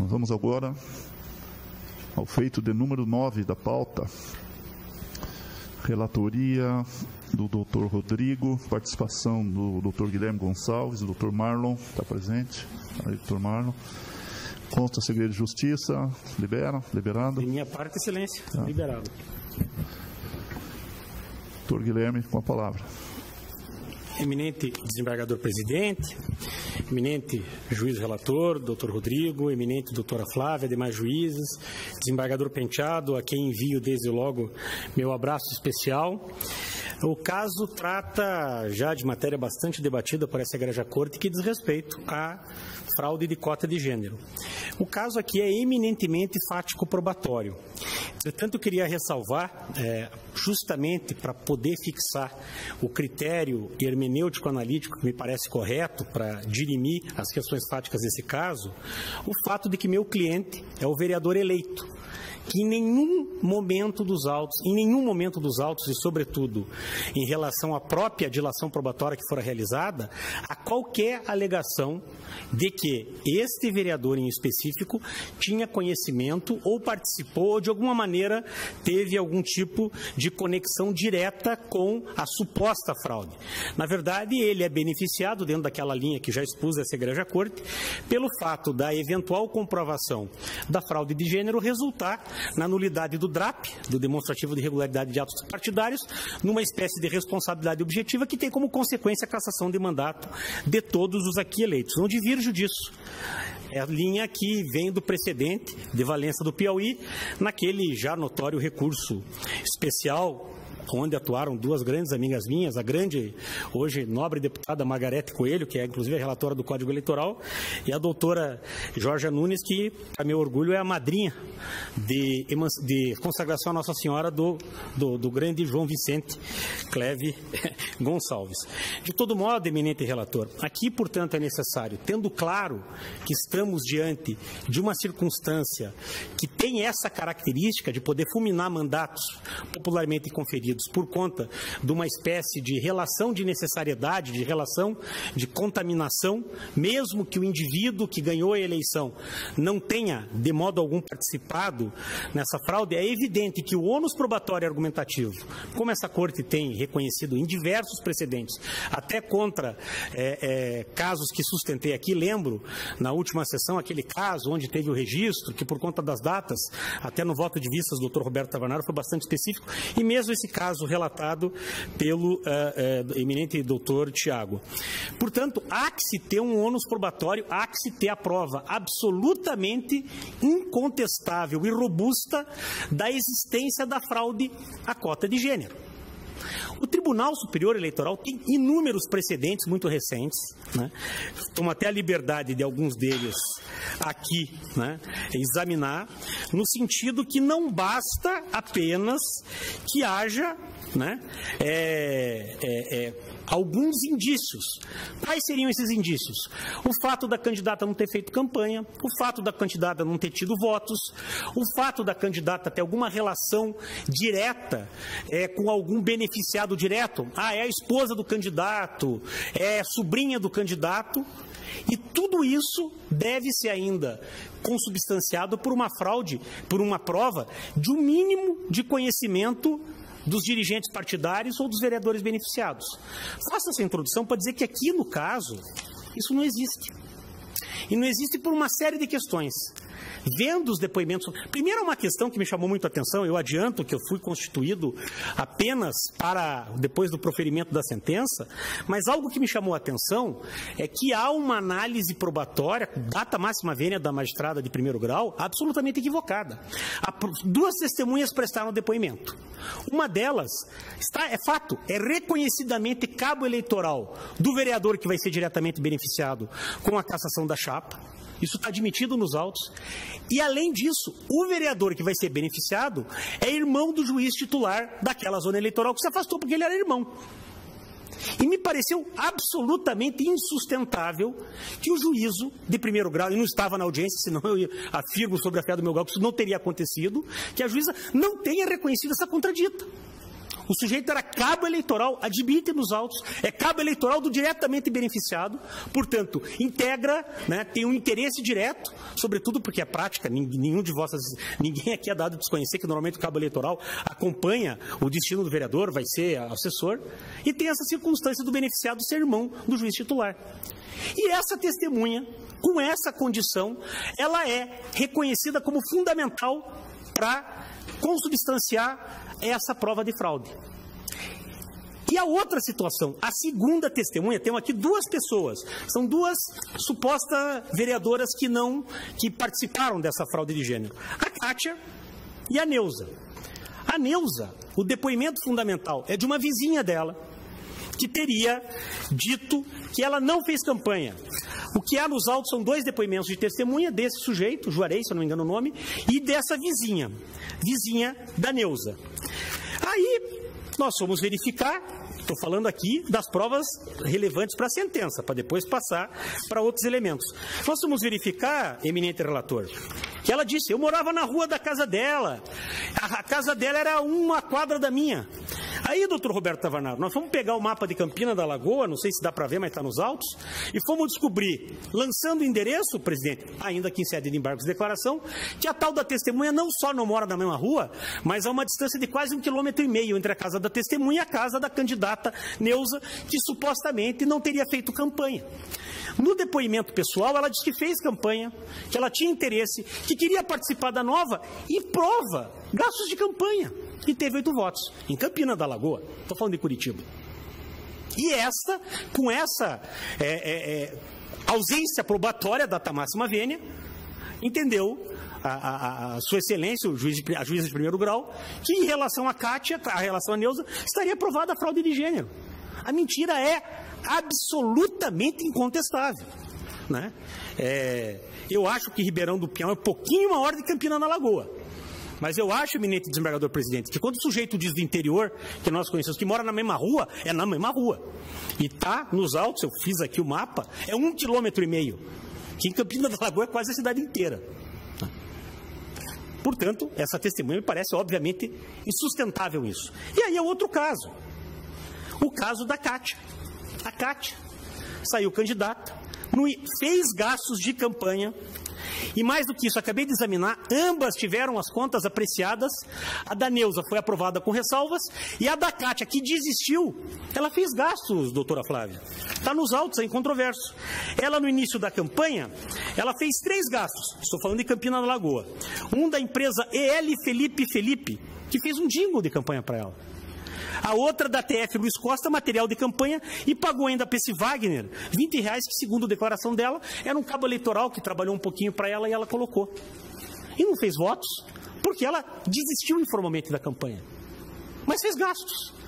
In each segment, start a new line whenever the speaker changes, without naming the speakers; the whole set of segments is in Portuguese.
Nós vamos agora ao feito de número 9 da pauta. Relatoria do Dr. Rodrigo, participação do Dr. Guilherme Gonçalves, do Dr. Marlon, está presente. Aí, Dr. Marlon. Consta segredo de justiça, liberado.
De minha parte, excelência, liberado.
Dr. Guilherme, com a palavra.
Eminente desembargador presidente, eminente juiz relator, doutor Rodrigo, eminente doutora Flávia, demais juízes, desembargador Penteado, a quem envio desde logo meu abraço especial. O caso trata já de matéria bastante debatida por essa egregia corte que diz respeito à fraude de cota de gênero. O caso aqui é eminentemente fático-probatório. Entretanto, eu queria ressalvar, justamente para poder fixar o critério hermenêutico-analítico que me parece correto para dirimir as questões fáticas desse caso, o fato de que meu cliente é o vereador eleito, que em nenhum momento dos autos e, sobretudo, em relação à própria dilação probatória que fora realizada, há qualquer alegação de que este vereador em específico tinha conhecimento ou participou ou, de alguma maneira, teve algum tipo de conexão direta com a suposta fraude. Na verdade, ele é beneficiado, dentro daquela linha que já expus essa egregia corte, pelo fato da eventual comprovação da fraude de gênero resultar na nulidade do DRAP, do demonstrativo de irregularidade de atos partidários, numa espécie de responsabilidade objetiva que tem como consequência a cassação de mandato de todos os aqui eleitos. Não divirjo disso. É a linha que vem do precedente de Valença do Piauí, naquele já notório recurso especial, onde atuaram duas grandes amigas minhas, a grande, hoje, nobre deputada Margarete Coelho, que é inclusive a relatora do Código Eleitoral, e a doutora Jorge Nunes, que, a meu orgulho, é a madrinha de consagração à Nossa Senhora do grande João Vicente Cleve Gonçalves. De todo modo, eminente relator, aqui, portanto, é necessário, tendo claro que estamos diante de uma circunstância que tem essa característica de poder fulminar mandatos popularmente conferidos por conta de uma espécie de relação de necessariedade, de relação de contaminação, mesmo que o indivíduo que ganhou a eleição não tenha, de modo algum, participado nessa fraude, é evidente que o ônus probatório argumentativo, como essa corte tem reconhecido em diversos precedentes, até contra casos que sustentei aqui, lembro, na última sessão, aquele caso onde teve o registro, que por conta das datas, até no voto de vistas do Dr. Roberto Tavanaro foi bastante específico, e mesmo esse caso relatado pelo eminente doutor Tiago. Portanto, há que se ter um ônus probatório, há que se ter a prova absolutamente incontestável e robusta da existência da fraude à cota de gênero. O Tribunal Superior Eleitoral tem inúmeros precedentes muito recentes, né? Tomo até a liberdade de alguns deles aqui, né, examinar, no sentido que não basta apenas que haja, né, alguns indícios. Quais seriam esses indícios? O fato da candidata não ter feito campanha, o fato da candidata não ter tido votos, o fato da candidata ter alguma relação direta com algum beneficiado direto. É a esposa do candidato, é sobrinha do candidato, e tudo isso deve ser ainda consubstanciado por uma fraude, por uma prova de um mínimo de conhecimento dos dirigentes partidários ou dos vereadores beneficiados. Faço essa introdução para dizer que aqui, no caso, isso não existe. E não existe por uma série de questões. Vendo os depoimentos... Primeiro, uma questão que me chamou muito a atenção, eu adianto que eu fui constituído apenas para depois do proferimento da sentença, mas algo que me chamou a atenção é que há uma análise probatória, data máxima vênia da magistrada de primeiro grau, absolutamente equivocada. Duas testemunhas prestaram depoimento. Uma delas, é fato, é reconhecidamente cabo eleitoral do vereador que vai ser diretamente beneficiado com a cassação da chapa. Isso está admitido nos autos. E, além disso, o vereador que vai ser beneficiado é irmão do juiz titular daquela zona eleitoral que se afastou porque ele era irmão. E me pareceu absolutamente insustentável que o juízo de primeiro grau, e não estava na audiência, senão eu afirmo sobre a fé do meu grau que isso não teria acontecido, que a juíza não tenha reconhecido essa contradita. O sujeito era cabo eleitoral, admite nos autos, é cabo eleitoral do diretamente beneficiado, portanto, integra, né, tem um interesse direto, sobretudo porque é prática, ninguém aqui é dado a desconhecer que normalmente o cabo eleitoral acompanha o destino do vereador, vai ser assessor, e tem essa circunstância do beneficiado ser irmão do juiz titular. E essa testemunha, com essa condição, ela é reconhecida como fundamental para consubstanciar essa prova de fraude. E a outra situação, a segunda testemunha, temos aqui duas pessoas, são duas supostas vereadoras que participaram dessa fraude de gênero, a Kátia e a Neuza. A Neuza, o depoimento fundamental é de uma vizinha dela, que teria dito que ela não fez campanha. O que há nos autos são dois depoimentos de testemunha desse sujeito, Juarez, se eu não me engano o nome, e dessa vizinha da Neuza. Aí, nós fomos verificar, estou falando aqui das provas relevantes para a sentença, para depois passar para outros elementos. Nós fomos verificar, eminente relator, que ela disse, eu morava na rua da casa dela, a casa dela era uma quadra da minha. Aí, doutor Roberto Tavanaro, nós fomos pegar o mapa de Campina da Lagoa, não sei se dá para ver, mas está nos autos, e fomos descobrir, lançando o endereço, presidente, ainda que em sede de embargos de declaração, que a tal da testemunha não só não mora na mesma rua, mas a uma distância de quase 1,5 km entre a casa da testemunha e a casa da candidata Neuza, que supostamente não teria feito campanha. No depoimento pessoal, ela disse que fez campanha, que ela tinha interesse, que queria participar da nova e prova gastos de campanha. E teve 8 votos, em Campina da Lagoa, estou falando de Curitiba. E com essa ausência probatória da máxima vênia, entendeu a sua excelência, a juíza de primeiro grau, que em relação a Kátia, a relação a Neuza, estaria provada a fraude de gênero. A mentira é absolutamente incontestável, né? Eu acho que Ribeirão do Pinhal é um pouquinho maior de Campina da Lagoa. Mas eu acho, eminente desembargador presidente, que quando o sujeito diz do interior, que nós conhecemos, que mora na mesma rua, é na mesma rua. E está nos autos, eu fiz aqui o mapa, é 1,5 km, que em Campina da Lagoa é quase a cidade inteira. Portanto, essa testemunha me parece, obviamente, insustentável isso. E aí é outro caso. O caso da Kátia. A Kátia saiu candidata, fez gastos de campanha, e mais do que isso, acabei de examinar, ambas tiveram as contas apreciadas, a da Neuza foi aprovada com ressalvas, e a da Kátia, que desistiu, ela fez gastos, doutora Flávia, está nos autos, é incontroverso. Ela, no início da campanha, ela fez 3 gastos, estou falando de Campina da Lagoa, um da empresa EL Felipe, que fez um jingle de campanha para ela. A outra da TF Luiz Costa, material de campanha, e pagou ainda para esse Wagner R$20, que segundo a declaração dela, era um cabo eleitoral que trabalhou um pouquinho para ela e ela colocou. E não fez votos, porque ela desistiu informalmente da campanha. Mas fez gastos.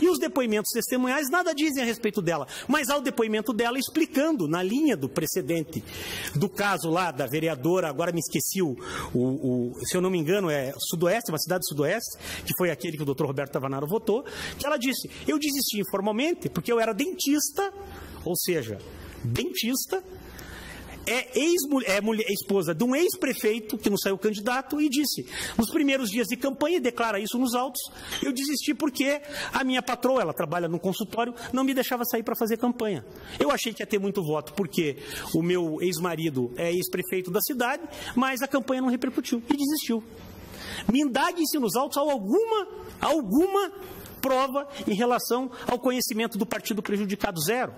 E os depoimentos testemunhais nada dizem a respeito dela, mas há o depoimento dela explicando, na linha do precedente do caso lá da vereadora, agora me esqueci, se eu não me engano, é Sudoeste, uma cidade do Sudoeste, que foi aquele que o doutor Roberto Tavanaro votou, que ela disse, eu desisti informalmente porque eu era dentista, ou seja, dentista, esposa de um ex-prefeito que não saiu candidato e disse, nos primeiros dias de campanha, e declara isso nos autos, eu desisti porque a minha patroa, ela trabalha no consultório, não me deixava sair para fazer campanha. Eu achei que ia ter muito voto porque o meu ex-marido é ex-prefeito da cidade, mas a campanha não repercutiu e desistiu. Me indague-se nos autos alguma prova em relação ao conhecimento do partido prejudicado, 0.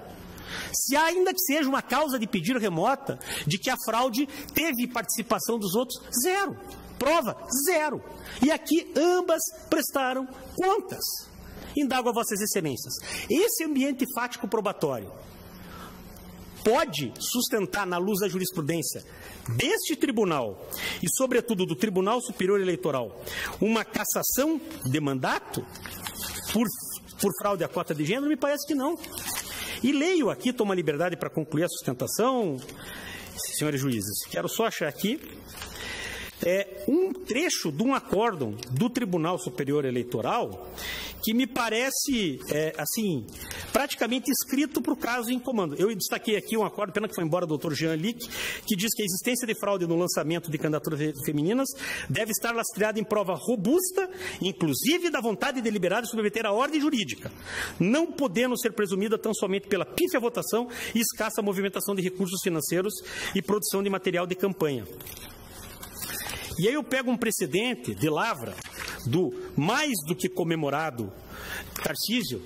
Se ainda que seja uma causa de pedir remota, de que a fraude teve participação dos outros, 0. Prova, 0. E aqui ambas prestaram contas. Indago a vossas excelências. Esse ambiente fático probatório pode sustentar, na luz da jurisprudência deste tribunal e, sobretudo, do Tribunal Superior Eleitoral, uma cassação de mandato por fraude à cota de gênero? Me parece que não. E leio aqui, tomo a liberdade para concluir a sustentação, senhores juízes. Quero só achar aqui um trecho de um acórdão do Tribunal Superior Eleitoral que me parece, praticamente escrito para o caso em comando. Eu destaquei aqui um acordo, pena que foi embora o doutor Jean Lick, que diz que a existência de fraude no lançamento de candidaturas femininas deve estar lastreada em prova robusta, inclusive da vontade deliberada de submeter à ordem jurídica, não podendo ser presumida tão somente pela pífia votação e escassa movimentação de recursos financeiros e produção de material de campanha. E aí eu pego um precedente de lavra do mais do que comemorado Tarcísio,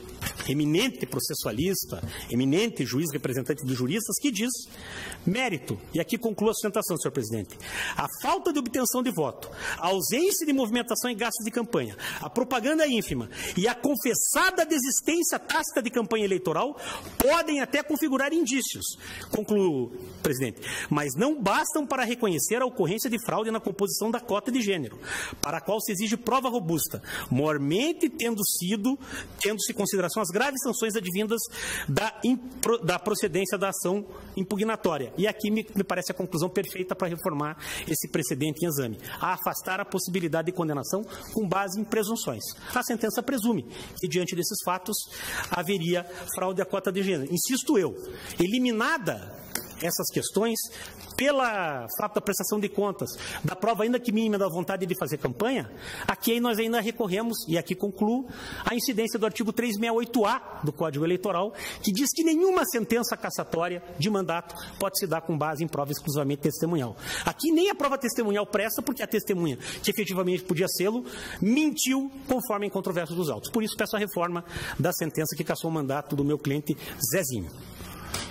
eminente processualista, eminente juiz representante dos juristas, que diz: mérito, e aqui concluo a sustentação, senhor presidente, a falta de obtenção de voto, a ausência de movimentação e gastos de campanha, a propaganda ínfima e a confessada desistência tácita de campanha eleitoral podem até configurar indícios, concluo, presidente, mas não bastam para reconhecer a ocorrência de fraude na composição da cota de gênero, para a qual se exige prova robusta, mormente tendo-se em consideração as graves sanções advindas da procedência da ação impugnatória. E aqui me parece a conclusão perfeita para reformar esse precedente em exame, a afastar a possibilidade de condenação com base em presunções. A sentença presume que, diante desses fatos, haveria fraude à cota de gênero. Insisto eu, eliminada essas questões, pela fato da prestação de contas, da prova ainda que mínima da vontade de fazer campanha, aqui nós ainda recorremos, e aqui concluo, a incidência do artigo 368-A do Código Eleitoral, que diz que nenhuma sentença cassatória de mandato pode se dar com base em prova exclusivamente testemunhal. Aqui nem a prova testemunhal presta, porque a testemunha, que efetivamente podia sê-lo, mentiu conforme em controvérsias dos autos. Por isso peço a reforma da sentença que cassou o mandato do meu cliente Zezinho.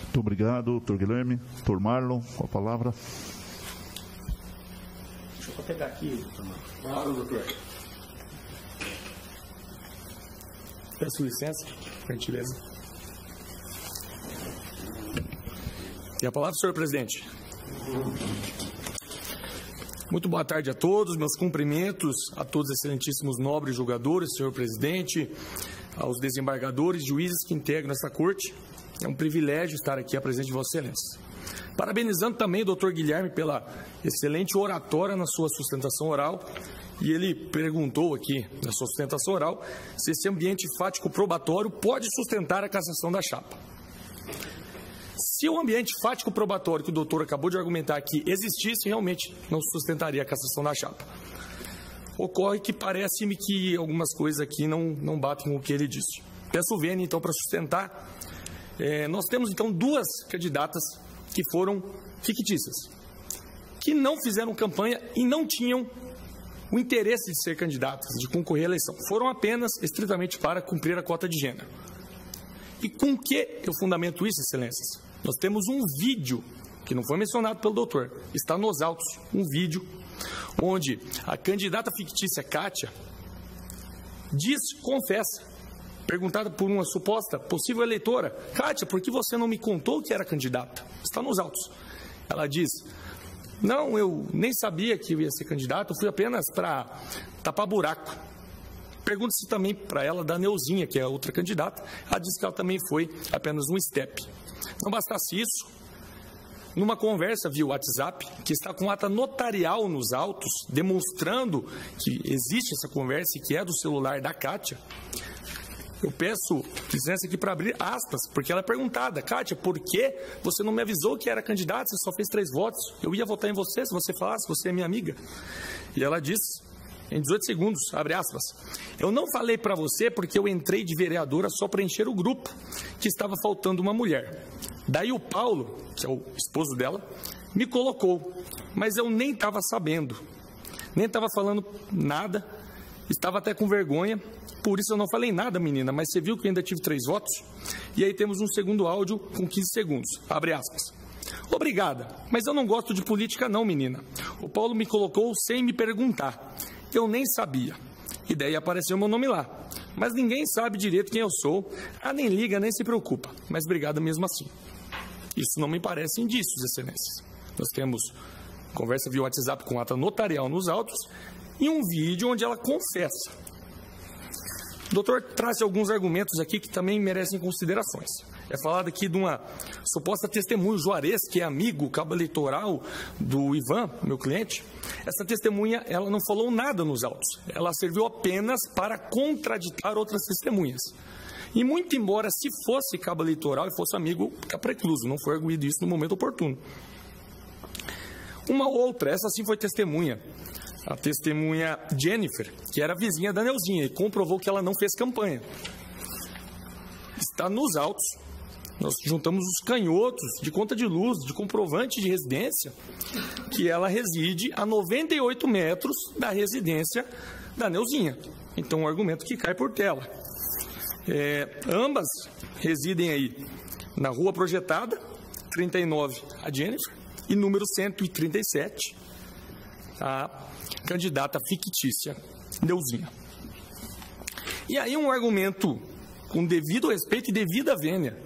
Muito obrigado, doutor Guilherme. Doutor Marlon, com a palavra.
Deixa eu só pegar aqui, doutor Marlon.
Claro, doutor.
Peço licença, por gentileza.
E a palavra, senhor presidente. Muito boa tarde a todos, meus cumprimentos a todos os excelentíssimos nobres julgadores, senhor presidente, aos desembargadores, juízes que integram essa corte. É um privilégio estar aqui à presença de Vossa Excelência. Parabenizando também o doutor Guilherme pela excelente oratória na sua sustentação oral. E ele perguntou aqui, na sua sustentação oral, se esse ambiente fático probatório pode sustentar a cassação da chapa. Se o ambiente fático probatório que o doutor acabou de argumentar aqui existisse, realmente não sustentaria a cassação da chapa. Ocorre que parece-me que algumas coisas aqui não batem com o que ele disse. Peço vênia, então, para sustentar. Nós temos, então, duas candidatas que foram fictícias, que não fizeram campanha e não tinham o interesse de ser candidatas, de concorrer à eleição. Foram apenas, estritamente, para cumprir a cota de gênero. E com que eu fundamento isso, excelências? Nós temos um vídeo, que não foi mencionado pelo doutor, está nos autos, um vídeo, onde a candidata fictícia, Kátia, confessa, perguntada por uma suposta possível eleitora: Kátia, por que você não me contou que era candidata? Está nos autos. Ela diz: não, eu nem sabia que eu ia ser candidata, eu fui apenas para tapar buraco. Pergunta-se também para ela da Neuzinha, que é a outra candidata. Ela diz que ela também foi apenas um step. Não bastasse isso, numa conversa via WhatsApp, que está com ata notarial nos autos, demonstrando que existe essa conversa e que é do celular da Kátia, eu peço licença aqui para abrir aspas, porque ela é perguntada: Kátia, por que você não me avisou que era candidata? Você só fez 3 votos. Eu ia votar em você se você falasse, você é minha amiga. E ela diz, em 18 segundos, abre aspas: eu não falei para você porque eu entrei de vereadora só para encher o grupo, que estava faltando uma mulher. Daí o Paulo, que é o esposo dela, me colocou, mas eu nem estava sabendo, nem estava falando nada, estava até com vergonha. Por isso eu não falei nada, menina, mas você viu que eu ainda tive 3 votos? E aí temos um segundo áudio com 15 segundos. Abre aspas. Obrigada, mas eu não gosto de política não, menina. O Paulo me colocou sem me perguntar. Eu nem sabia. E daí apareceu meu nome lá. Mas ninguém sabe direito quem eu sou. Nem liga, nem se preocupa. Mas obrigada mesmo assim. Isso não me parece indícios, excelências. Nós temos conversa via WhatsApp com ata notarial nos autos e um vídeo onde ela confessa. O doutor traz alguns argumentos aqui que também merecem considerações. É falado aqui de uma suposta testemunha, Juarez, que é amigo, cabo eleitoral do Ivan, meu cliente. Essa testemunha, ela não falou nada nos autos. Ela serviu apenas para contraditar outras testemunhas. E muito embora se fosse cabo eleitoral e fosse amigo, fica precluso, não foi arguído isso no momento oportuno. Uma outra, essa sim foi testemunha, a testemunha Jennifer, que era vizinha da Neuzinha, e comprovou que ela não fez campanha. Está nos autos. Nós juntamos os canhotos de conta de luz, de comprovante de residência, que ela reside a 98 metros da residência da Neuzinha. Então, um argumento que cai por tela. Ambas residem aí na Rua Projetada, 39, a Jennifer, e número 137, a candidata fictícia, Neuzinha. E aí um argumento com devido respeito e devida vênia,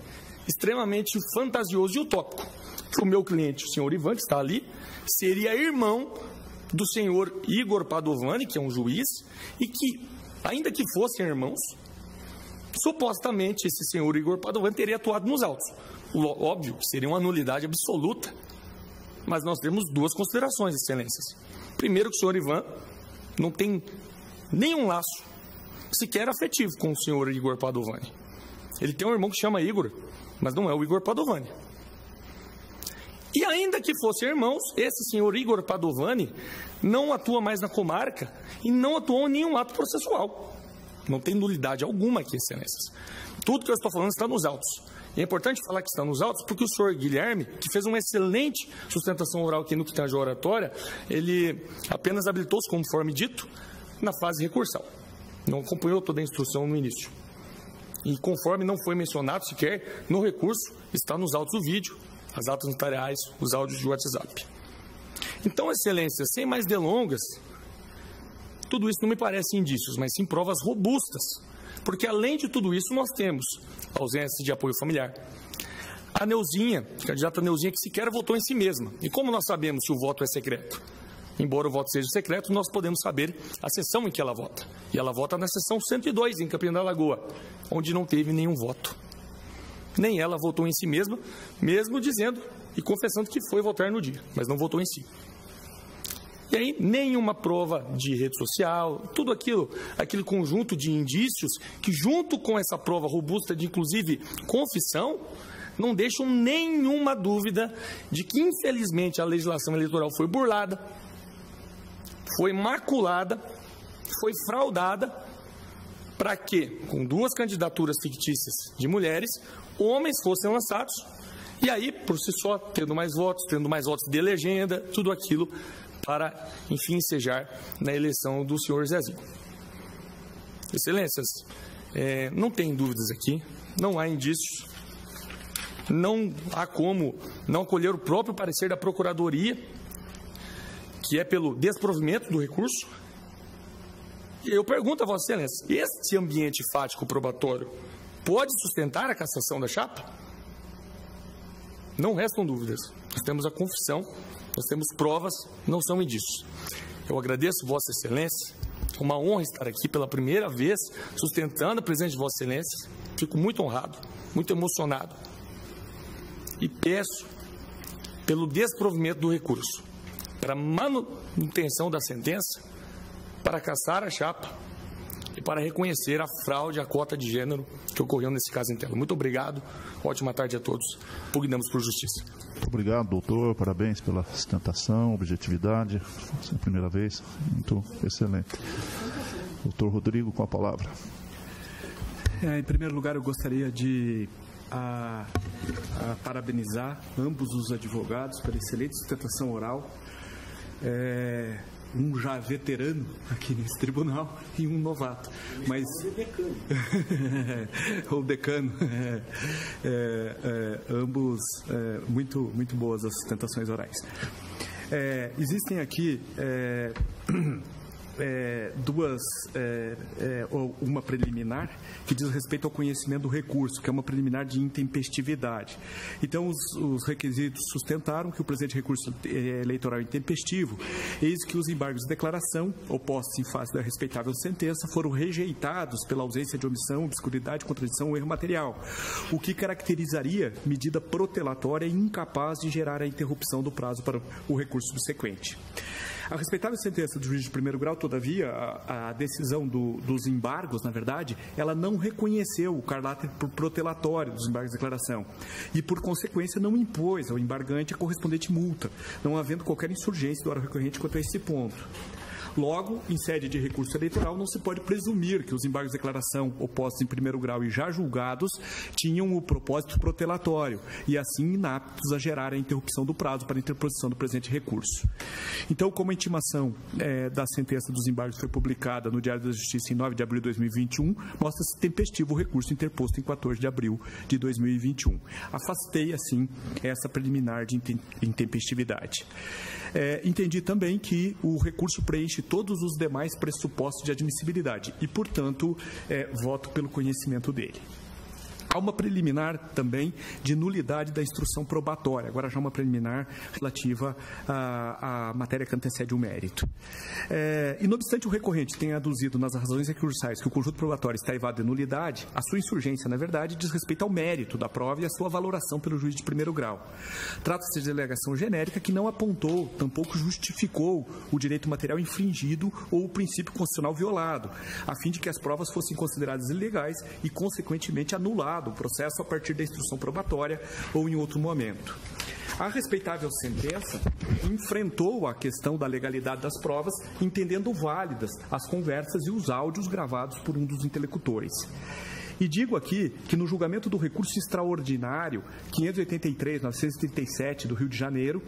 extremamente fantasioso e utópico, que o meu cliente, o senhor Ivan, que está ali, seria irmão do senhor Igor Padovani, que é um juiz, e que, ainda que fossem irmãos, supostamente esse senhor Igor Padovani teria atuado nos autos. Óbvio que seria uma nulidade absoluta, mas nós temos duas considerações, excelências. Primeiro, que o senhor Ivan não tem nenhum laço sequer afetivo com o senhor Igor Padovani. Ele tem um irmão que chama Igor, mas não é o Igor Padovani. E ainda que fossem irmãos, esse senhor Igor Padovani não atua mais na comarca e não atuou em nenhum ato processual. Não tem nulidade alguma aqui, excelências. Tudo que eu estou falando está nos autos. E é importante falar que está nos autos porque o senhor Guilherme, que fez uma excelente sustentação oral aqui no que tange a oratória, ele apenas habilitou-se, conforme dito, na fase recursal. Não acompanhou toda a instrução no início. E conforme não foi mencionado sequer, no recurso está nos autos do vídeo, as atas notariais, os áudios de WhatsApp. Então, excelência, sem mais delongas, tudo isso não me parece indícios, mas sim provas robustas. Porque além de tudo isso, nós temos a ausência de apoio familiar. A Neuzinha, a candidata Neuzinha, que sequer votou em si mesma. E como nós sabemos se o voto é secreto? Embora o voto seja secreto, nós podemos saber a sessão em que ela vota. E ela vota na sessão 102, em Campina da Lagoa, onde não teve nenhum voto. Nem ela votou em si mesma, mesmo dizendo e confessando que foi votar no dia, mas não votou em si. E aí, nenhuma prova de rede social, tudo aquele conjunto de indícios que, junto com essa prova robusta de, inclusive, confissão, não deixam nenhuma dúvida de que, infelizmente, a legislação eleitoral foi burlada, foi maculada, foi fraudada, para que, com duas candidaturas fictícias de mulheres, homens fossem lançados, e aí, por si só, tendo mais votos de legenda, tudo aquilo para, enfim, ensejar na eleição do senhor Zezinho. Excelências, não tem dúvidas aqui, não há indícios, não há como não acolher o próprio parecer da Procuradoria, que é pelo desprovimento do recurso. E eu pergunto a Vossa Excelência, este ambiente fático probatório pode sustentar a cassação da chapa? Não restam dúvidas. Nós temos a confissão, nós temos provas, não são indícios. Eu agradeço Vossa Excelência, é uma honra estar aqui pela primeira vez, sustentando a presença de Vossa Excelência. Fico muito honrado, muito emocionado. E peço pelo desprovimento do recurso, para manutenção da sentença, para cassar a chapa e para reconhecer a fraude à cota de gênero que ocorreu nesse caso inteiro. Muito obrigado, ótima tarde a todos. Pugnamos por justiça.
Muito obrigado, doutor. Parabéns pela sustentação, objetividade. É a primeira vez, muito excelente. Doutor Rodrigo, com a palavra.
Em primeiro lugar, eu gostaria de parabenizar ambos os advogados pela excelente sustentação oral. Um já veterano aqui nesse tribunal e um novato. Mas o decano. Ambos muito boas as sustentações orais. Existem aqui uma preliminar que diz respeito ao conhecimento do recurso, que é uma preliminar de intempestividade. Então, os requisitos sustentaram que o presente recurso eleitoral é intempestivo, eis que os embargos de declaração, opostos em face da respeitável sentença, foram rejeitados pela ausência de omissão, obscuridade, contradição ou erro material, o que caracterizaria medida protelatória e incapaz de gerar a interrupção do prazo para o recurso subsequente. A respeitável sentença do juiz de primeiro grau, todavia, a decisão dos embargos, na verdade, ela não reconheceu o caráter protelatório dos embargos de declaração e, por consequência, não impôs ao embargante a correspondente multa, não havendo qualquer insurgência do órgão recorrente quanto a esse ponto. Logo, em sede de recurso eleitoral, não se pode presumir que os embargos de declaração opostos em primeiro grau e já julgados tinham o propósito protelatório e, assim, inaptos a gerar a interrupção do prazo para a interposição do presente recurso. Então, como a intimação da sentença dos embargos foi publicada no Diário da Justiça em 9 de abril de 2021, mostra-se tempestivo o recurso interposto em 14 de abril de 2021. Afastei, assim, essa preliminar de intempestividade. Entendi também que o recurso preenche todos os demais pressupostos de admissibilidade e, portanto, voto pelo conhecimento dele. Há uma preliminar também de nulidade da instrução probatória, agora já uma preliminar relativa à matéria que antecede o mérito. E, não obstante o recorrente tenha aduzido nas razões recursais que o conjunto probatório está evado de nulidade, a sua insurgência, na verdade, diz respeito ao mérito da prova e à sua valoração pelo juiz de primeiro grau. Trata-se de alegação genérica que não apontou, tampouco justificou o direito material infringido ou o princípio constitucional violado, a fim de que as provas fossem consideradas ilegais e, consequentemente, anuladas o processo a partir da instrução probatória ou em outro momento. A respeitável sentença enfrentou a questão da legalidade das provas, entendendo válidas as conversas e os áudios gravados por um dos interlocutores. E digo aqui que no julgamento do recurso extraordinário 583/937 do Rio de Janeiro,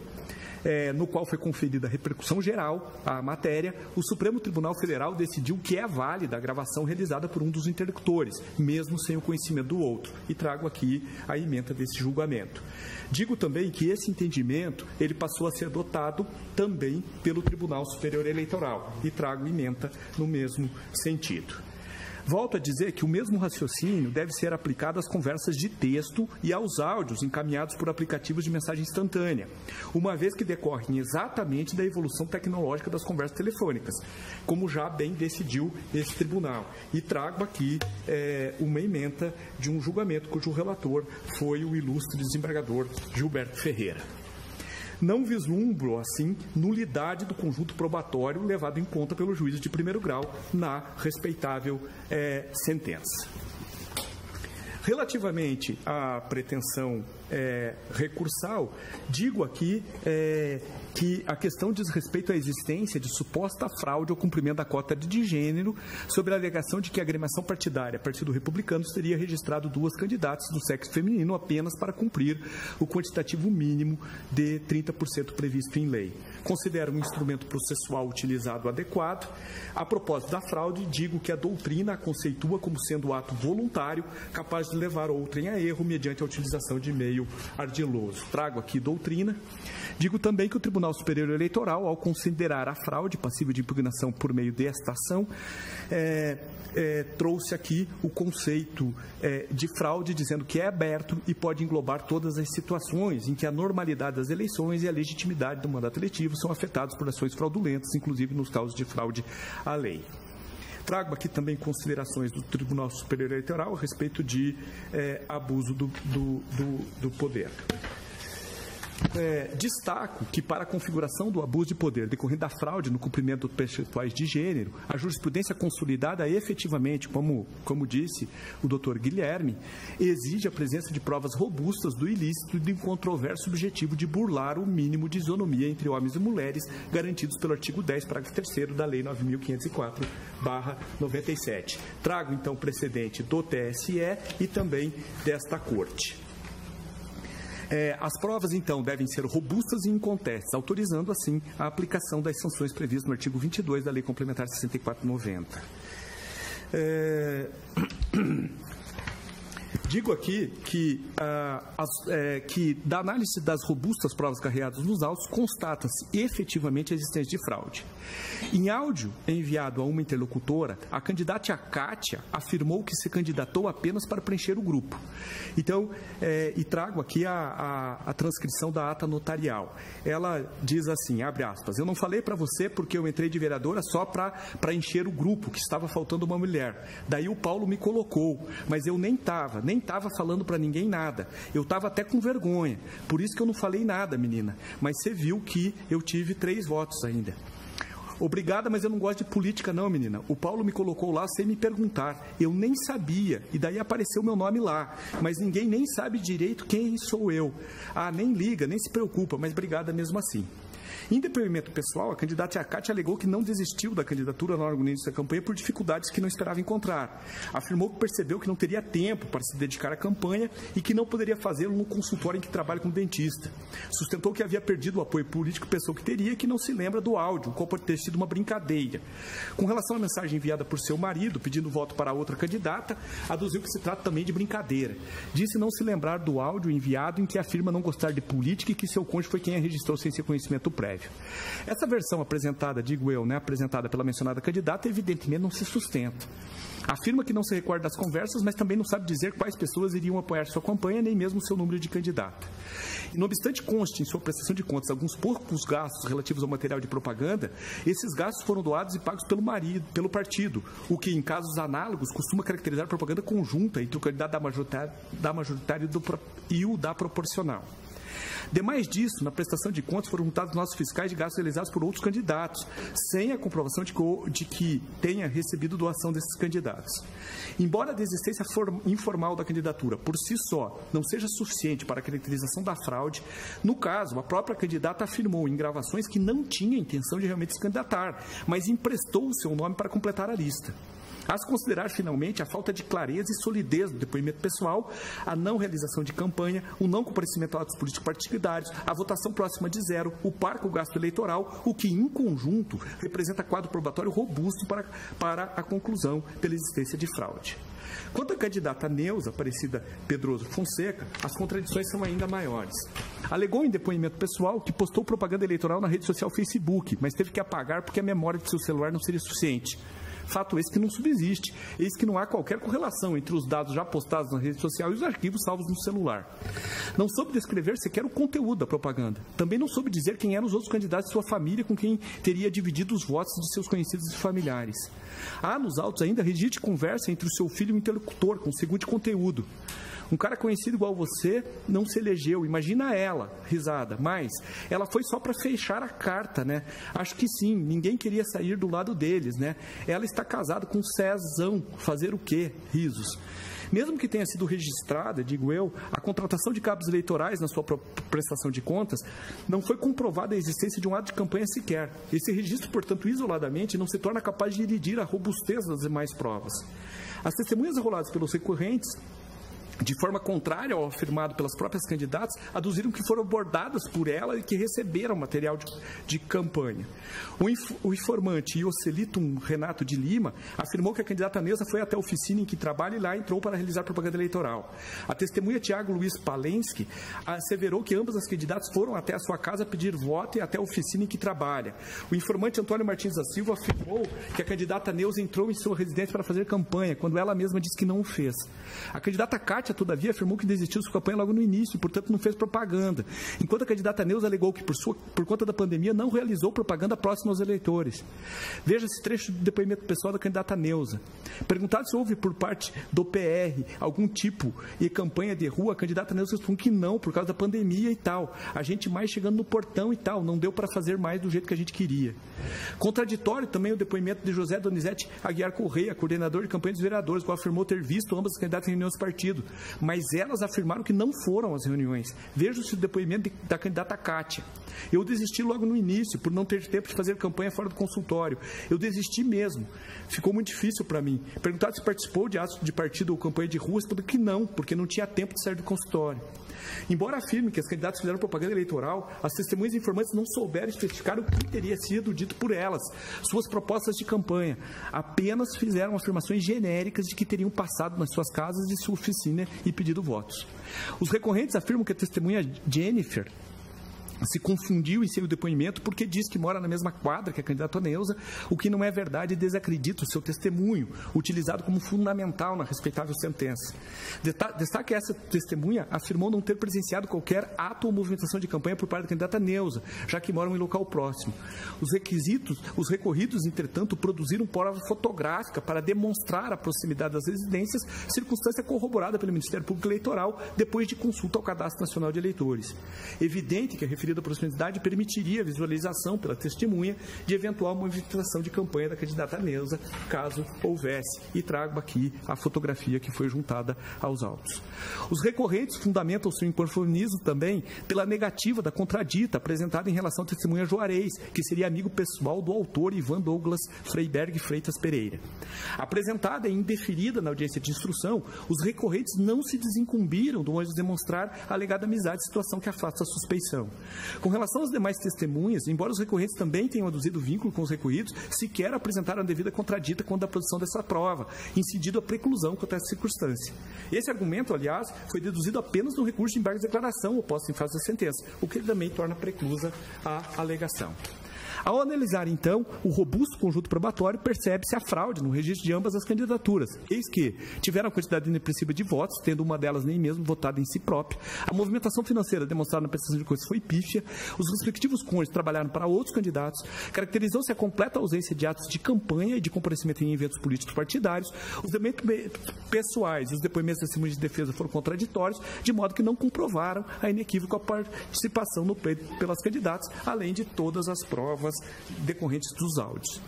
no qual foi conferida a repercussão geral à matéria, o Supremo Tribunal Federal decidiu que é válida a gravação realizada por um dos interlocutores, mesmo sem o conhecimento do outro, e trago aqui a ementa desse julgamento. Digo também que esse entendimento ele passou a ser adotado também pelo Tribunal Superior Eleitoral, e trago ementa no mesmo sentido. Volto a dizer que o mesmo raciocínio deve ser aplicado às conversas de texto e aos áudios encaminhados por aplicativos de mensagem instantânea, uma vez que decorrem exatamente da evolução tecnológica das conversas telefônicas, como já bem decidiu esse tribunal. E trago aqui uma ementa de um julgamento cujo relator foi o ilustre desembargador Gilberto Ferreira. Não vislumbro, assim, nulidade do conjunto probatório levado em conta pelo juízo de primeiro grau na respeitável sentença. Relativamente à pretensão recursal, digo aqui que a questão diz respeito à existência de suposta fraude ao cumprimento da cota de gênero, sobre a alegação de que a agremiação partidária Partido Republicano teria registrado 2 candidatas do sexo feminino apenas para cumprir o quantitativo mínimo de 30% previsto em lei. Considero um instrumento processual utilizado adequado. A propósito da fraude, digo que a doutrina a conceitua como sendo ato voluntário, capaz de levar outrem a erro mediante a utilização de meio ardiloso. Trago aqui doutrina. Digo também que o Tribunal Superior Eleitoral, ao considerar a fraude passível de impugnação por meio desta ação, trouxe aqui o conceito de fraude, dizendo que é aberto e pode englobar todas as situações em que a normalidade das eleições e a legitimidade do mandato eletivo são afetados por ações fraudulentas, inclusive nos casos de fraude à lei. Trago aqui também considerações do Tribunal Superior Eleitoral a respeito de abuso do poder. Destaco que, para a configuração do abuso de poder decorrente da fraude no cumprimento dos percentuais de gênero, a jurisprudência consolidada efetivamente, como disse o doutor Guilherme, exige a presença de provas robustas do ilícito e do incontroverso objetivo de burlar o mínimo de isonomia entre homens e mulheres garantidos pelo artigo 10, parágrafo 3º da Lei 9.504/97. Trago, então, precedente do TSE e também desta Corte. As provas, então, devem ser robustas e incontestes, autorizando, assim, a aplicação das sanções previstas no artigo 22 da Lei Complementar 64/90. Digo aqui que da análise das robustas provas carreadas nos autos, constata-se efetivamente a existência de fraude. Em áudio enviado a uma interlocutora, a candidata Kátia afirmou que se candidatou apenas para preencher o grupo. Então, e trago aqui a transcrição da ata notarial. Ela diz assim, abre aspas, eu não falei para você porque eu entrei de vereadora só para encher o grupo, que estava faltando uma mulher. Daí o Paulo me colocou, mas eu nem estava falando para ninguém nada. Eu estava até com vergonha. Por isso que eu não falei nada, menina. Mas você viu que eu tive 3 votos ainda. Obrigada, mas eu não gosto de política não, menina. O Paulo me colocou lá sem me perguntar. Eu nem sabia. E daí apareceu meu nome lá. Mas ninguém nem sabe direito quem sou eu. Ah, nem liga, nem se preocupa, mas obrigada mesmo assim. Em depoimento pessoal, a candidata Cátia alegou que não desistiu da candidatura logo no início da campanha por dificuldades que não esperava encontrar. Afirmou que percebeu que não teria tempo para se dedicar à campanha e que não poderia fazê-lo no consultório em que trabalha como dentista. Sustentou que havia perdido o apoio político, pensou que teria, que não se lembra do áudio, qual pode ter sido uma brincadeira. Com relação à mensagem enviada por seu marido, pedindo voto para outra candidata, aduziu que se trata também de brincadeira. Disse não se lembrar do áudio enviado em que afirma não gostar de política e que seu cônjuge foi quem a registrou sem seu conhecimento prévio. Essa versão apresentada, digo eu, apresentada pela mencionada candidata, evidentemente não se sustenta. Afirma que não se recorda das conversas, mas também não sabe dizer quais pessoas iriam apoiar sua campanha, nem mesmo seu número de candidata. E, não obstante conste em sua prestação de contas alguns poucos gastos relativos ao material de propaganda, esses gastos foram doados e pagos pelo partido, o que, em casos análogos, costuma caracterizar propaganda conjunta entre o candidato da majoritária e o da proporcional. Demais disso, na prestação de contas foram juntados nossos fiscais de gastos realizados por outros candidatos, sem a comprovação de que tenha recebido doação desses candidatos. Embora a desistência informal da candidatura, por si só, não seja suficiente para a caracterização da fraude, no caso, a própria candidata afirmou em gravações que não tinha intenção de realmente se candidatar, mas emprestou o seu nome para completar a lista. A se considerar, finalmente, a falta de clareza e solidez do depoimento pessoal, a não realização de campanha, o não comparecimento a atos políticos partidários, a votação próxima de zero, o parco gasto eleitoral, o que, em conjunto, representa quadro probatório robusto para a conclusão pela existência de fraude. Quanto à candidata Neuza Aparecida Pedroso Fonseca, as contradições são ainda maiores. Alegou em depoimento pessoal que postou propaganda eleitoral na rede social Facebook, mas teve que apagar porque a memória de seu celular não seria suficiente. Fato esse que não subsiste, eis que não há qualquer correlação entre os dados já postados na rede social e os arquivos salvos no celular. Não soube descrever sequer o conteúdo da propaganda. Também não soube dizer quem eram os outros candidatos de sua família com quem teria dividido os votos de seus conhecidos e familiares. Há nos autos ainda registro de conversa entre o seu filho e o interlocutor, com o seguinte conteúdo: um cara conhecido igual você não se elegeu. Imagina ela, risada. Mas ela foi só para fechar a carta, né? Acho que sim, ninguém queria sair do lado deles, né? Ela está casada com Cezão. Fazer o quê? Risos. Mesmo que tenha sido registrada, digo eu, a contratação de cabos eleitorais na sua prestação de contas, não foi comprovada a existência de um ato de campanha sequer. Esse registro, portanto, isoladamente, não se torna capaz de iridir a robustez das demais provas. As testemunhas arroladas pelos recorrentes, de forma contrária ao afirmado pelas próprias candidatas, aduziram que foram abordadas por ela e que receberam material de campanha. O informante Ioselitum Renato de Lima afirmou que a candidata Neuza foi até a oficina em que trabalha e lá entrou para realizar propaganda eleitoral. A testemunha Tiago Luiz Palensky asseverou que ambas as candidatas foram até a sua casa pedir voto e até a oficina em que trabalha. O informante Antônio Martins da Silva afirmou que a candidata Neuza entrou em sua residência para fazer campanha, quando ela mesma disse que não o fez. A candidata Cátia, todavia, afirmou que desistiu de sua campanha logo no início e, portanto, não fez propaganda, enquanto a candidata Neuza alegou que, por conta da pandemia, não realizou propaganda próxima aos eleitores. Veja-se trecho do depoimento pessoal da candidata Neuza. Perguntado se houve, por parte do PR, algum tipo de campanha de rua, a candidata Neuza respondeu que não, por causa da pandemia e tal. A gente mais chegando no portão e tal, não deu para fazer mais do jeito que a gente queria. Contraditório também o depoimento de José Donizete Aguiar Correia, coordenador de campanha dos vereadores, que afirmou ter visto ambas as candidatas em reuniões do partido, mas elas afirmaram que não foram às reuniões. Veja-se o depoimento da candidata Cátia. Eu desisti logo no início, por não ter tempo de fazer campanha fora do consultório. Eu desisti mesmo. Ficou muito difícil para mim. Perguntado se participou de atos de partido ou campanha de rua, respondeu que não, porque não tinha tempo de sair do consultório. Embora afirme que as candidatas fizeram propaganda eleitoral, as testemunhas e informantes não souberam especificar o que teria sido dito por elas, suas propostas de campanha. Apenas fizeram afirmações genéricas de que teriam passado nas suas casas de sua oficina e pedido votos. Os recorrentes afirmam que a testemunha Jennifer se confundiu em seu depoimento porque diz que mora na mesma quadra que a candidata Neuza, o que não é verdade e desacredita o seu testemunho, utilizado como fundamental na respeitável sentença. Destaque essa testemunha afirmou não ter presenciado qualquer ato ou movimentação de campanha por parte da candidata Neuza, já que moram em local próximo. Os recorridos, entretanto, produziram prova fotográfica para demonstrar a proximidade das residências, circunstância corroborada pelo Ministério Público Eleitoral depois de consulta ao Cadastro Nacional de Eleitores. Evidente que a referida devida proximidade permitiria a visualização pela testemunha de eventual movimentação de campanha da candidata Neuza, caso houvesse. E trago aqui a fotografia que foi juntada aos autos. Os recorrentes fundamentam o seu inconformismo também pela negativa da contradita apresentada em relação à testemunha Juarez, que seria amigo pessoal do autor Ivan Douglas Freiberg Freitas Pereira. Apresentada e indeferida na audiência de instrução, os recorrentes não se desincumbiram do ônus de demonstrar a alegada amizade, situação que afasta a suspeição. Com relação às demais testemunhas, embora os recorrentes também tenham aduzido vínculo com os recorridos, sequer apresentaram a devida contradita quando a produção dessa prova, incidido a preclusão quanto a essa circunstância. Esse argumento, aliás, foi deduzido apenas no recurso de embargo de declaração oposto em face da sentença, o que também torna preclusa a alegação. Ao analisar, então, o robusto conjunto probatório, percebe-se a fraude no registro de ambas as candidaturas, eis que tiveram a quantidade inexpressiva de votos, tendo uma delas nem mesmo votado em si própria, a movimentação financeira demonstrada na prestação de contas foi pífia, os respectivos cônjuges trabalharam para outros candidatos, caracterizou-se a completa ausência de atos de campanha e de comparecimento em eventos políticos partidários, os depoimentos pessoais e os depoimentos testemunhas de defesa foram contraditórios, de modo que não comprovaram a inequívoca participação no pleito pelas candidatas, além de todas as provas decorrentes dos áudios.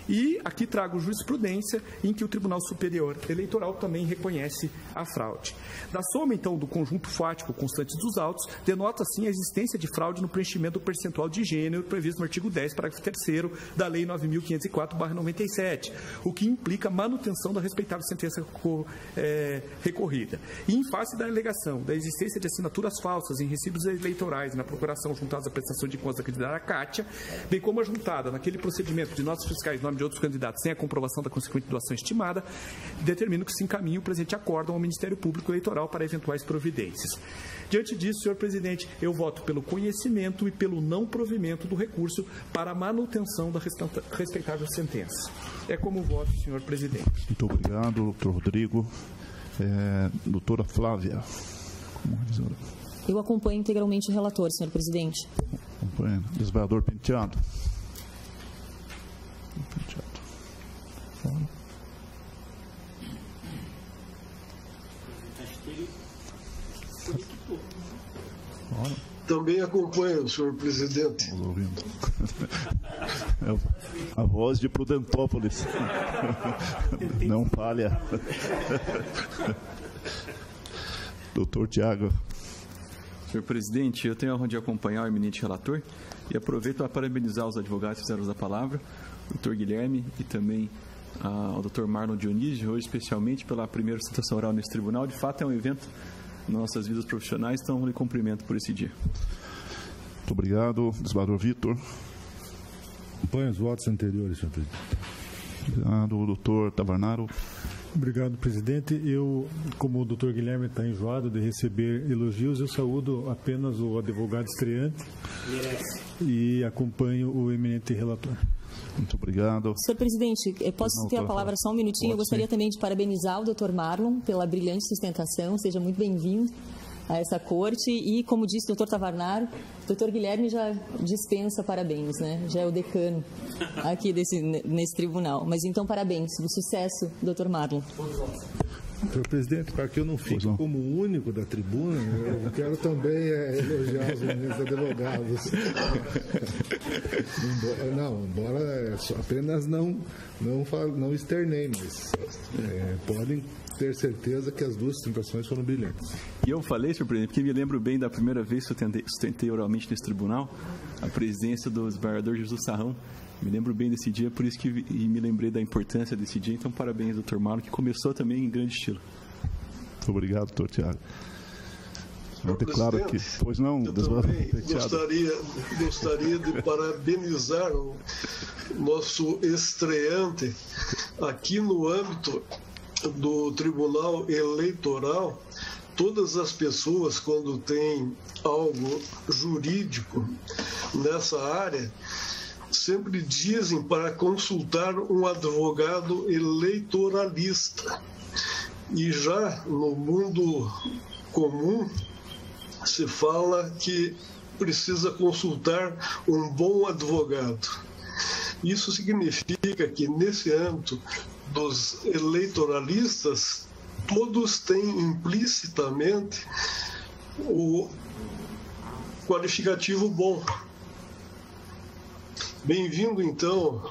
E aqui trago jurisprudência em que o Tribunal Superior Eleitoral também reconhece a fraude. Da soma, então, do conjunto fático constante dos autos, denota, assim, a existência de fraude no preenchimento do percentual de gênero previsto no artigo 10, parágrafo 3º da Lei 9.504/97, o que implica a manutenção da respeitável sentença recorrida. E em face da alegação da existência de assinaturas falsas em recibos eleitorais na procuração juntadas à prestação de contas da candidata Kátia, bem como a juntada naquele procedimento de notas fiscais de outros candidatos sem a comprovação da consequente doação estimada, determino que se encaminhe o presente acórdão ao Ministério Público Eleitoral para eventuais providências. Diante disso, senhor presidente, eu voto pelo conhecimento e pelo não provimento do recurso para a manutenção da respeitável sentença. É como voto, senhor presidente.
Muito obrigado, doutor Rodrigo. Doutora Flávia.
Eu acompanho integralmente o relator, senhor presidente.
Acompanho. Desembargador Penteado.
Também acompanho, senhor presidente.
A voz de Prudentópolis. Não falha. Doutor Tiago.
Senhor presidente, eu tenho a honra de acompanhar o eminente relator e aproveito para parabenizar os advogados que fizeram uso da palavra, o doutor Guilherme e também ao doutor Marlon Dionísio, hoje especialmente pela primeira sustentação oral nesse tribunal. De fato, é um evento nas nossas vidas profissionais, então eu lhe cumprimento por esse dia.
Muito obrigado. Desembargador Vitor.
Acompanho os votos anteriores, senhor presidente.
Obrigado, doutor Tavernaro.
Obrigado, presidente. Eu, como o doutor Guilherme está enjoado de receber elogios, eu saúdo apenas o advogado estreante e acompanho o eminente relator.
Muito obrigado.
Senhor presidente, posso ter a palavra só um minutinho? Eu gostaria também de parabenizar o doutor Marlon pela brilhante sustentação. Seja muito bem-vindo a essa corte. E, como disse o doutor Tavernaro, o doutor Guilherme já dispensa parabéns, né? Já é o decano aqui nesse tribunal. Mas, então, parabéns. Sucesso, doutor Marlon.
Senhor presidente, para que eu não fique como o único da tribuna, eu quero também elogiar os meninos advogados. Embora apenas não externei, mas podem ter certeza que as duas sustentações foram brilhantes.
E eu falei, senhor presidente, porque me lembro bem da primeira vez que eu sustentei oralmente nesse tribunal, a presidência do desembargador Jesus Sarrão. Me lembro bem desse dia, por isso que me lembrei da importância desse dia. Então, parabéns, doutor Marlon, que começou também em grande estilo.
Muito obrigado, doutor Tiago. Não tem claro aqui. Pois não,
eu também gostaria de parabenizar o nosso estreante aqui no âmbito do Tribunal Eleitoral. Todas as pessoas, quando têm algo jurídico nessa área, sempre dizem para consultar um advogado eleitoralista. E já no mundo comum se fala que precisa consultar um bom advogado. Isso significa que nesse âmbito dos eleitoralistas, todos têm implicitamente qualificativo bom. Bem-vindo, então,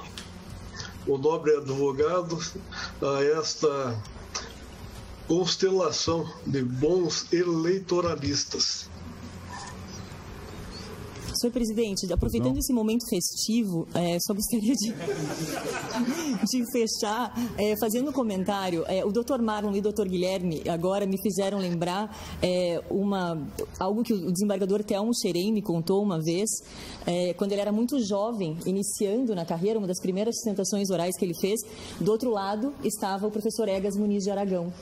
o nobre advogado, a esta constelação de bons eleitoralistas.
Senhor presidente, aproveitando esse momento festivo, só gostaria de fechar fazendo um comentário. O doutor Marlon e o doutor Guilherme agora me fizeram lembrar algo que o desembargador Telmo Xerém me contou uma vez, quando ele era muito jovem, iniciando na carreira, uma das primeiras sustentações orais que ele fez. Do outro lado estava o professor Egas Muniz de Aragão.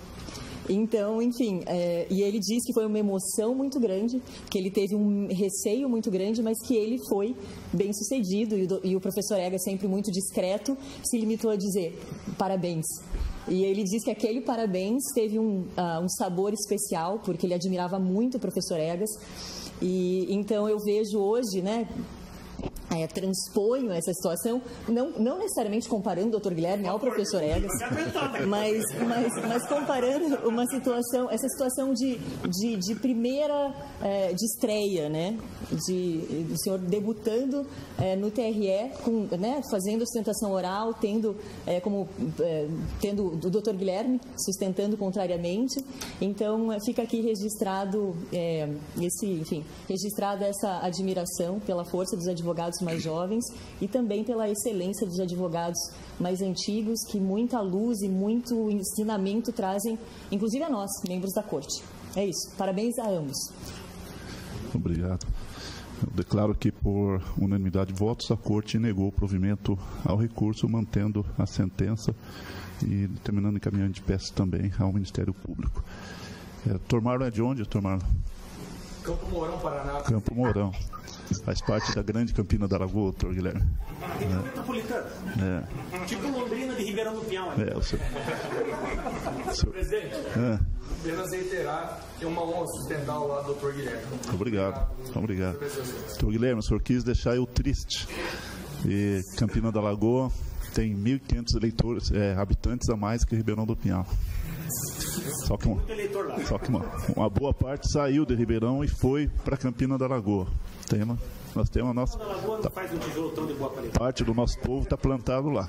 Então, enfim, e ele disse que foi uma emoção muito grande, que ele teve um receio muito grande, mas que ele foi bem sucedido, e o professor Egas, sempre muito discreto, se limitou a dizer parabéns. E ele disse que aquele parabéns teve um sabor especial, porque ele admirava muito o professor Egas. E então eu vejo hoje, né, transponho essa situação, não necessariamente comparando o doutor Guilherme ao professor Egas, mas comparando essa situação de primeira, de estreia, né, do senhor debutando no TRE, né, fazendo a sustentação oral, tendo o doutor Guilherme sustentando contrariamente. Então, fica aqui registrado registrada essa admiração pela força dos advogados mais jovens e também pela excelência dos advogados mais antigos, que muita luz e muito ensinamento trazem, inclusive a nós, membros da Corte. É isso. Parabéns a ambos.
Obrigado. Eu declaro que, por unanimidade de votos, a Corte negou o provimento ao recurso, mantendo a sentença e determinando encaminhamento de peças também ao Ministério Público. Doutor Marlon é de onde, doutor Marlon?
Campo Mourão, Paraná.
Campo Mourão. Faz parte da grande Campina da Lagoa, doutor Guilherme.
Região metropolitana. Tipo Londrina de Ribeirão do Pinhal.
Senhor presidente, apenas reiterar que é uma honra sustentar o lado do doutor Guilherme.
Obrigado. Doutor Guilherme, o senhor quis deixar eu triste. E Campina da Lagoa tem 1.500 habitantes a mais que Ribeirão do Pinhal. Só que uma boa parte saiu de Ribeirão e foi para Campina da Lagoa. Nós temos a nossa.
Parte do nosso povo
está plantado lá.